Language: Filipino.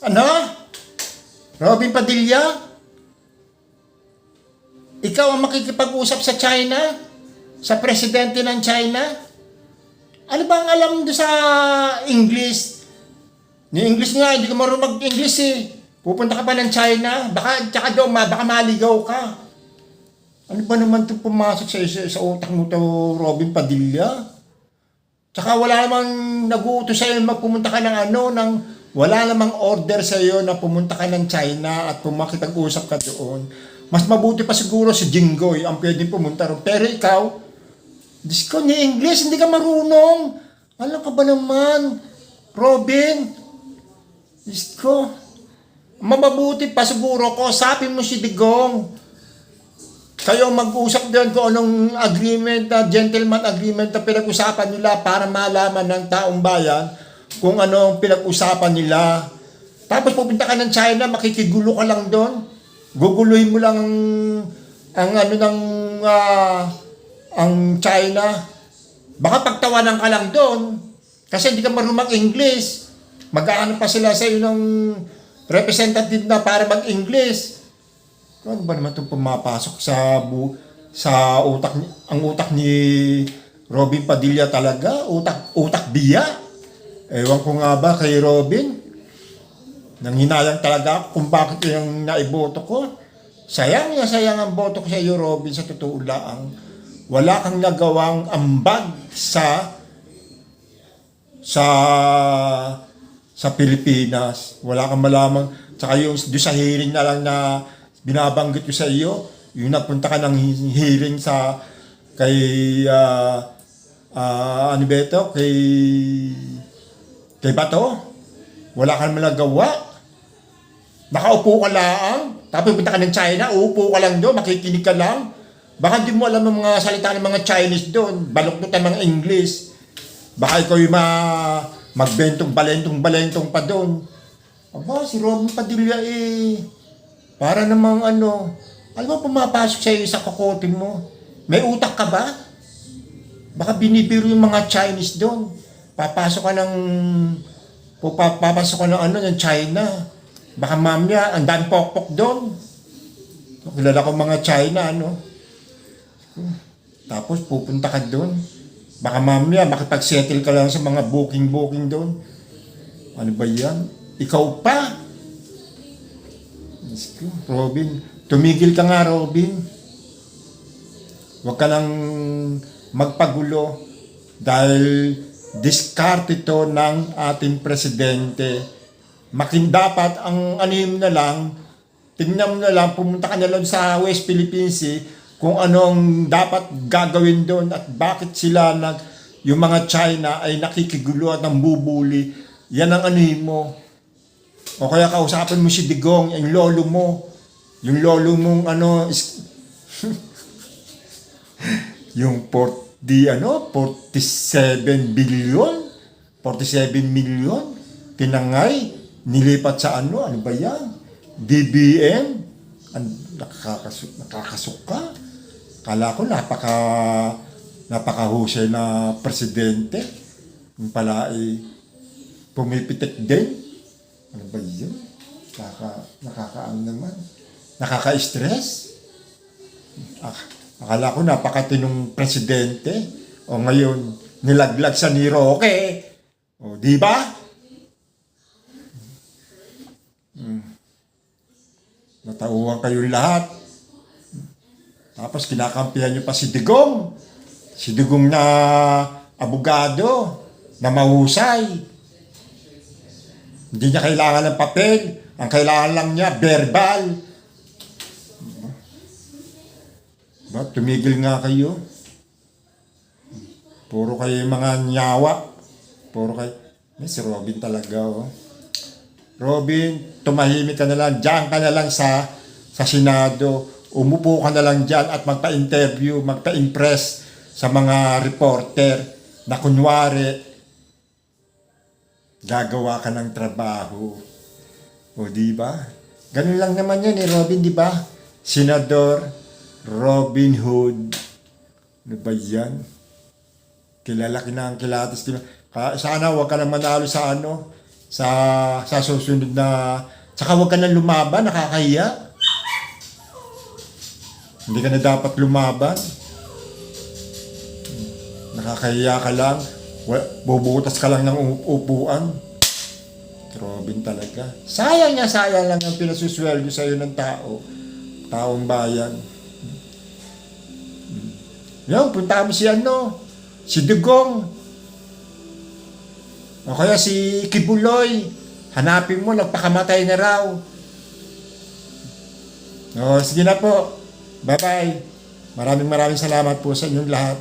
Ano? Robin Padilla? Ikaw ang makikipag-usap sa China? Sa presidente ng China? Ano ba ang alam mo doon sa English? Ni English nga, hindi ka marunong mag-English eh. Pupunta ka pa ng China, baka tsaka doon, baka maligaw ka. Ano ba naman itong pumasok sa utak mo to, Robin Padilla? Tsaka wala namang nag-uutos sa'yo magpumunta ka ng wala namang order sa'yo na pumunta ka ng China at makipag-usap ka doon. Mas mabuti pa siguro si Jinggoy ang pwedeng pumunta ron. Pero ikaw, Diyos ko, ni English, hindi ka marunong. Alam ka ba naman, Robin? Diyos ko, mababuti pa siguro ko, sapin mo si Digong. Kayo mag-usap doon kung anong agreement, gentleman agreement na pinag-usapan nila para malaman ng taong bayan kung anong pinag-usapan nila. Tapos pupunta ka ng China, makikigulo ka lang doon. Guguluhin mo lang ang China. Baka pagtawanan ka lang doon kasi hindi ka marunong mag-English. Mag-aano pa sila sa iyo ng representative na para mag-English. Ano ba naman itong pumapasok sa utak ang utak ni Robin Padilla talaga? Utak biya? Ewan ko nga ba kay Robin? Nanghinayang talaga ako kung bakit yung naiboto ko. Sayang ang boto ko sa iyo, Robin, sa totoo lang. Wala kang nagawang ambag sa Pilipinas. Wala kang malamang. Tsaka yung doon sa hearing na lang na binabanggit ko sa iyo, yung nagpunta ka ng hearing kay ano ba ito? Kay Bato. Wala kang nagawa. Nakaupo ka lang. Tapos punta ka ng China, uupo ka lang doon, makikinig ka lang. Baka di mo alam ang mga salita ng mga Chinese doon. Baloktot ang mga English. Baka ikaw yung magbentong-balentong pa doon. Aba, si Robin Padilla para namang alam mo pumapasok sa iyo sa kakote mo. May utak ka ba? Baka binibiro yung mga Chinese doon. Papasok ka ng China. Baka mamaya, ang dami pokpok doon. Kilala ko mga China, Tapos pupunta ka doon. Baka mamaya, makipag-settle ka lang sa mga booking doon. Ano ba yan? Ikaw pa? Robin, tumigil ka nga, Robin. Huwag ka lang magpagulo dahil diskarte ito ng ating presidente. Dapat ang na lang, tingnan mo na lang, pumunta ka na lang sa West Philippines kung anong dapat gagawin doon at bakit sila yung mga China ay nakikigulo at nambubuli. Yan ang mo. O kaya kausapin mo si Digong, yung lolo mo yung 47 million tinangay nilipat sa ano ba yan? DBM? Nakakasuka. Kala ko napakahusay na presidente. Yung pala pumipitik din. Ano ba yun? Naman. Nakaka-stress. Akala ko napakatinong presidente. O ngayon, nilaglag sa ni Roque. O, di ba? Natauhan kayo lahat. Tapos kinakampihan nyo pa si Digong. Si Digong na abogado, na mahusay. Hindi niya kailangan ng papel. Ang kailangan lang niya, verbal. Tumigil nga kayo. Puro kayo mga nyawa. Si Robin talaga, Robin, tumahimik ka na lang, diyan ka na lang sa Senado, umupo ka na lang diyan at magpa-interview, magpa-impress sa mga reporter na kunwari gagawa ka ng trabaho. O di ba? Ganun lang naman yan Robin, di ba? Senador Robin Hood. Ano ba yan? Kilala kilatis. Sana wag ka na manalo sa sa susunod na, tsaka huwag ka nang lumaban, nakakahiya. Hindi ka na dapat lumaban. Nakakahiya ka lang. Bubutas ka lang ng upuan. Robin talaga. Sayang lang ang pinasusweldo sa'yo ng taong bayan. Yan, punta mo si Dugong. O kaya si Kibuloy. Hanapin mo, nagpakamatay na raw. O, sige na po. Bye-bye. Maraming salamat po sa inyong lahat.